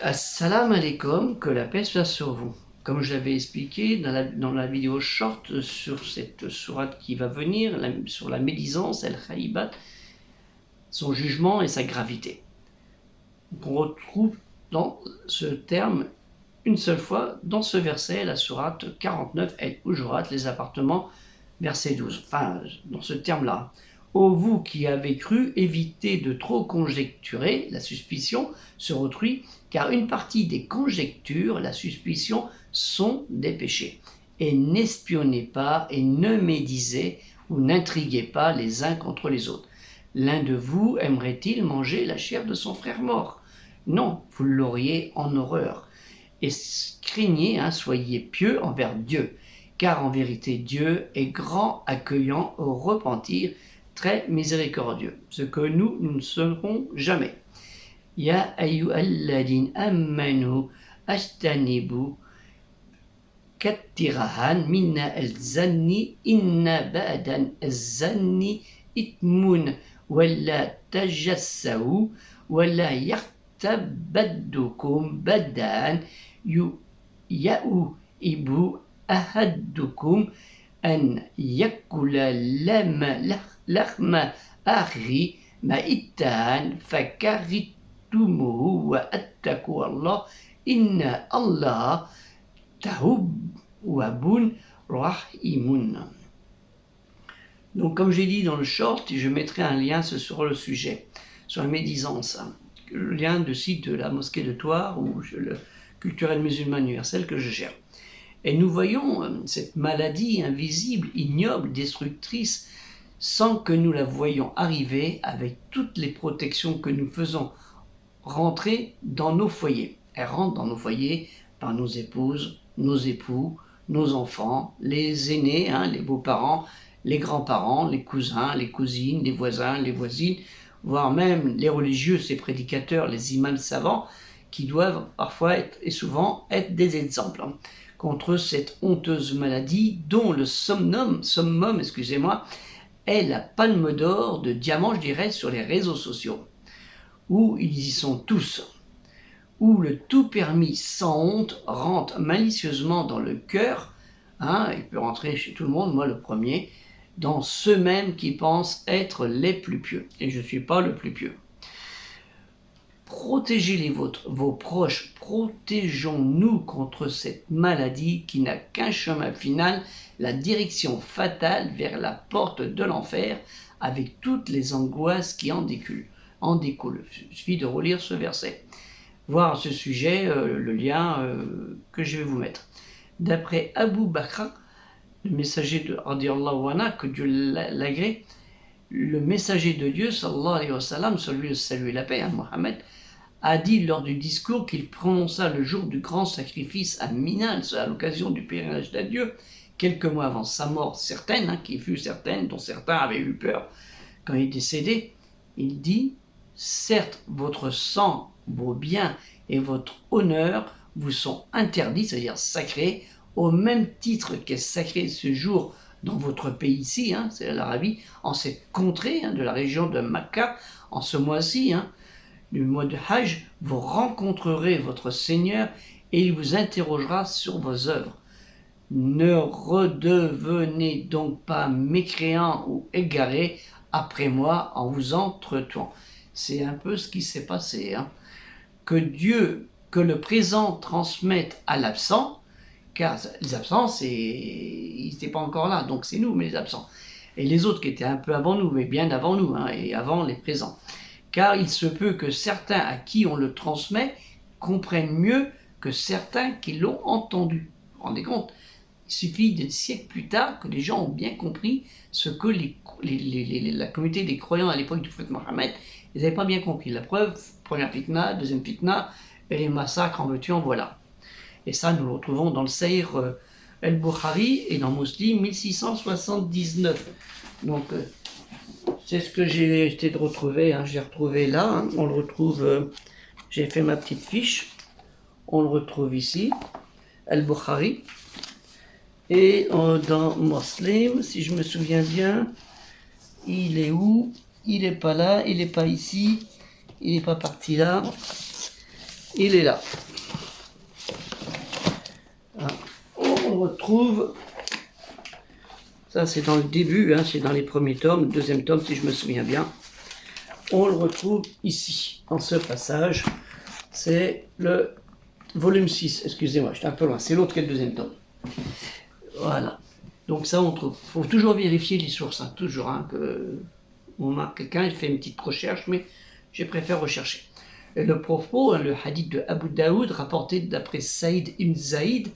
Assalamu alaikum, que la paix soit sur vous. Comme je l'avais expliqué dans la vidéo short sur cette sourate qui va venir, sur la médisance, el-Khalibat, son jugement et sa gravité. On retrouve dans ce terme une seule fois dans ce verset, la sourate 49, el-Hujurat, les appartements, verset 12. Enfin, dans ce terme-là. Ô vous qui avez cru, évitez de trop conjecturer la suspicion sur autrui, car une partie des conjectures, la suspicion, sont des péchés. Et n'espionnez pas et ne médisez ou n'intriguez pas les uns contre les autres. L'un de vous aimerait-il manger la chair de son frère mort? Non, vous l'auriez en horreur. Et craignez, soyez pieux envers Dieu, car en vérité Dieu est grand, accueillant au repentir, très miséricordieux, ce que nous ne serons jamais. Ya ayyuhalladhin amanu astanibu kattirahan minna al-zanni inna ba'dan al-zanni itmun wala tajassahu wala yaktabaddukum badan ya'u ibu ahaddukum an yakula lahma akhi ma'itan fakaritumuhu wa attaku Allah inna Allah tawwabun rahimun. Donc comme j'ai dit dans le short, je mettrai un lien sur le sujet, sur la médisance, le lien du site de la mosquée de Thouars ou le culturel musulman universel que je gère. Et nous voyons cette maladie invisible, ignoble, destructrice, sans que nous la voyions arriver avec toutes les protections que nous faisons rentrer dans nos foyers. Elle rentre dans nos foyers par nos épouses, nos époux, nos enfants, les aînés, les beaux-parents, les grands-parents, les cousins, les cousines, les voisins, les voisines, voire même les religieux, ces prédicateurs, les imams savants, qui doivent parfois et souvent être des exemples contre cette honteuse maladie dont le summum, est la palme d'or de diamant, je dirais, sur les réseaux sociaux, où ils y sont tous, où le tout permis sans honte rentre malicieusement dans le cœur, il peut rentrer chez tout le monde, moi le premier, dans ceux-mêmes qui pensent être les plus pieux, et je ne suis pas le plus pieux. Protégez les vôtres, vos proches, protégeons-nous contre cette maladie qui n'a qu'un chemin final, la direction fatale vers la porte de l'enfer, avec toutes les angoisses qui en découlent. Il suffit de relire ce verset. Voir à ce sujet le lien que je vais vous mettre. D'après Abu Bakr, le messager de Radiallahu anhu, que Dieu l'agrée, le messager de Dieu, sallallahu alayhi wa sallam, celui de salut et la paix, Mohammed, a dit lors du discours qu'il prononça le jour du grand sacrifice à Mina, à l'occasion du pèlerinage d'adieu, quelques mois avant sa mort certaine, qui fut certaine, dont certains avaient eu peur quand il est décédé. Il dit « Certes, votre sang, vos biens et votre honneur vous sont interdits, c'est-à-dire sacrés, au même titre qu'est sacré ce jour dans votre pays ici, c'est l'Arabie, en cette contrée de la région de Makka, en ce mois-ci, du mois de Hajj, vous rencontrerez votre Seigneur et il vous interrogera sur vos œuvres. Ne redevenez donc pas mécréants ou égarés après moi en vous entretuant. » C'est un peu ce qui s'est passé. Que le présent transmette à l'absent, car les absents, ils n'étaient pas encore là, donc c'est nous, mais les absents. Et les autres qui étaient un peu avant nous, mais bien avant nous, et avant les présents. Car il se peut que certains à qui on le transmet comprennent mieux que certains qui l'ont entendu. Vous vous rendez compte? Il suffit des siècles plus tard que les gens ont bien compris ce que la communauté des croyants à l'époque du prophète Mohammed, ils n'avaient pas bien compris. La preuve, première fitna, deuxième fitna, et les massacres en veux-tu, en voilà. Et ça, nous le retrouvons dans le Sahih el-Bukhari et dans Muslim 1679. Donc, c'est ce que j'ai essayé de retrouver, j'ai retrouvé là, on le retrouve, j'ai fait ma petite fiche, on le retrouve ici, el-Bukhari, et dans Muslim, si je me souviens bien, il est où? Il n'est pas là, il n'est pas ici, il n'est pas parti là, il est là. On le retrouve, ça c'est dans le début, hein, c'est dans les premiers tomes, le deuxième tome si je me souviens bien. On le retrouve ici, dans ce passage. C'est le volume 6, excusez-moi, j'étais un peu loin, c'est l'autre qui est le deuxième tome. Voilà. Donc ça, on trouve. Il faut toujours vérifier les sources, hein, toujours. Hein, que on marque quelqu'un, il fait une petite recherche, mais je préfère rechercher. Et le propos, hein, le hadith de Abu Daoud, rapporté d'après Saïd ibn Zaïd,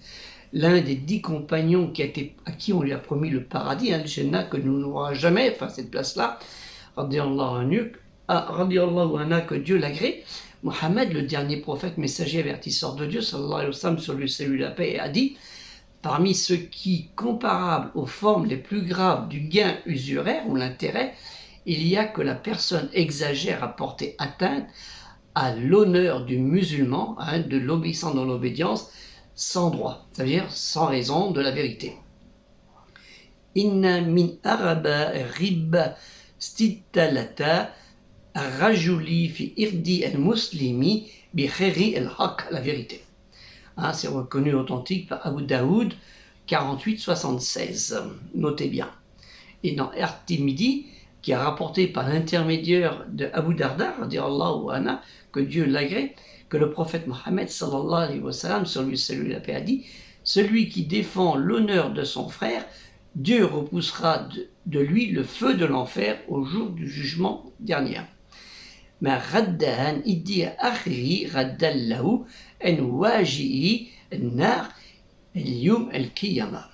l'un des 10 compagnons à qui on lui a promis le paradis, hein, le Jannah, que nous n'aurons jamais, enfin cette place-là, radiyallahu anhu, que Dieu l'agrée. Mohammed, le dernier prophète messager avertisseur de Dieu, sallallahu alayhi wa sallam, sur lui salut la paix, a dit: parmi ceux qui, comparables aux formes les plus graves du gain usuraire ou l'intérêt, il y a que la personne exagère à porter atteinte à l'honneur du musulman, hein, de l'obéissant dans l'obédience, sans droit, c'est-à-dire sans raison de la vérité. Inna min araba riba stitalata rajuli fi irdi al-muslimi bi khairi al-haq, la vérité. Hein, c'est reconnu authentique par Abu Daoud 48-76. Notez bien. Et dans At-Tirmidhi, qui est rapporté par l'intermédiaire de Abu Darda, que Dieu l'agrée, que le prophète Mohammed sallallahu alayhi wa sallam, sur lui salut la paix, a dit: celui qui défend l'honneur de son frère, Dieu repoussera de lui le feu de l'enfer au jour du jugement dernier. Mais raddahan iddi akhiri raddallahu en waji'i nar al-yum al-qiyamah.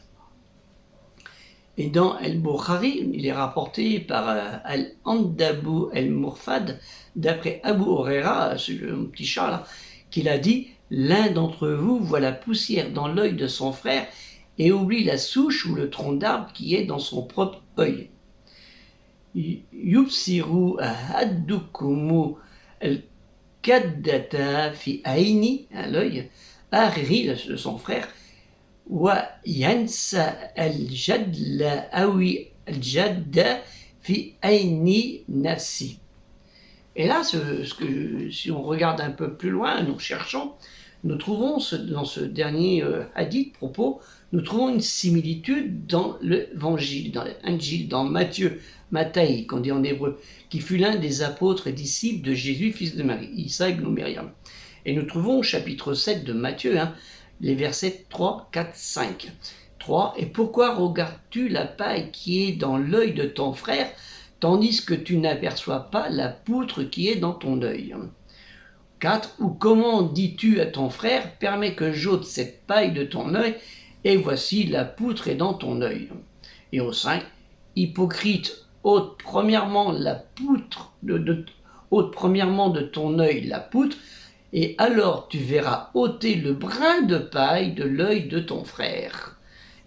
Et dans Al-Bukhari, il est rapporté par Al-Andabu al-Murfad, d'après Abu Huraira, le petit chat là, qu'il a dit: l'un d'entre vous voit la poussière dans l'œil de son frère et oublie la souche ou le tronc d'arbre qui est dans son propre œil. Yubsiru ahaddukumu al-kaddata fi aini, à l'œil, Ahri, de son frère, wa yansa al-jadla awi al-jadda fi aini nafsi. Et là, si on regarde un peu plus loin, nous cherchons, nous trouvons dans ce dernier hadith, propos, nous trouvons une similitude dans l'évangile, dans l'Injil, dans Matthaï, qu'on dit en hébreu, qui fut l'un des apôtres et disciples de Jésus, fils de Marie, Issa ibn Myriam. Et nous trouvons au chapitre 7 de Matthieu, hein, les versets 3, 4, 5. 3. Et pourquoi regardes-tu la paille qui est dans l'œil de ton frère, tandis que tu n'aperçois pas la poutre qui est dans ton œil? 4. Ou comment dis-tu à ton frère: permets que j'ôte cette paille de ton œil, et voici la poutre est dans ton œil? Et au 5. Hypocrite, ôte premièrement la poutre, ôte premièrement de ton œil la poutre, et alors tu verras ôter le brin de paille de l'œil de ton frère.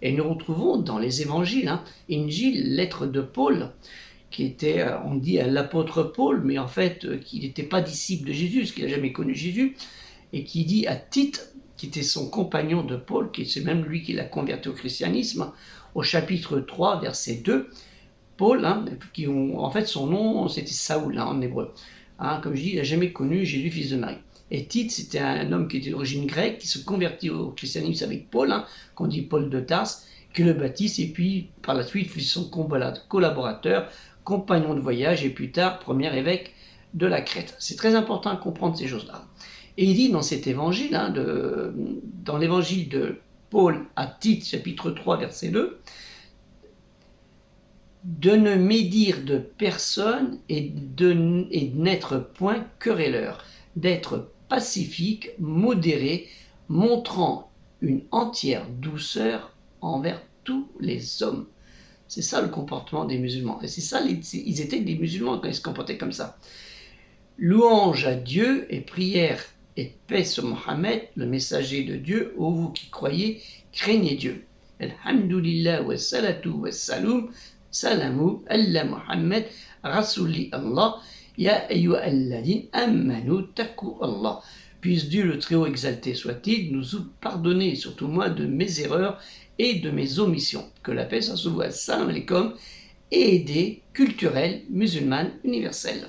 Et nous retrouvons dans les évangiles, hein, Injil, lettre de Paul, qui était, on dit, l'apôtre Paul, mais en fait, qui n'était pas disciple de Jésus, parce qu'il n'a jamais connu Jésus, et qui dit à Tite, qui était son compagnon de Paul, qui c'est même lui qui l'a converti au christianisme, au chapitre 3, verset 2, Paul, hein, en fait son nom c'était Saoul, hein, en hébreu. Hein, comme je dis, il n'a jamais connu Jésus, fils de Marie. Et Tite, c'était un homme qui était d'origine grecque, qui se convertit au christianisme avec Paul, hein, qu'on dit Paul de Tarse, qui le baptise, et puis par la suite fut son collaborateur, compagnon de voyage, et plus tard premier évêque de la Crète. C'est très important de comprendre ces choses-là. Et il dit dans cet évangile, hein, dans l'évangile de Paul à Tite, chapitre 3, verset 2, de ne médire de personne et de n'être point querelleur, d'être pacifique, modéré, montrant une entière douceur envers tous les hommes. C'est ça le comportement des musulmans. Et c'est ça, ils étaient des musulmans quand ils se comportaient comme ça. Louange à Dieu et prière et paix sur Mohammed, le messager de Dieu, ô vous qui croyez, craignez Dieu. Alhamdulillah wa salatu wa salam, salamu alla Muhammad, Rasuli Allah, ya ayyuhalladhin amanu taku Allah. Puisse Dieu le Très-Haut exalté soit-il nous pardonner, et surtout moi, de mes erreurs et de mes omissions. Que la paix soit sur vous, assalamu alaikum, et aidée culturelle musulmane universelle.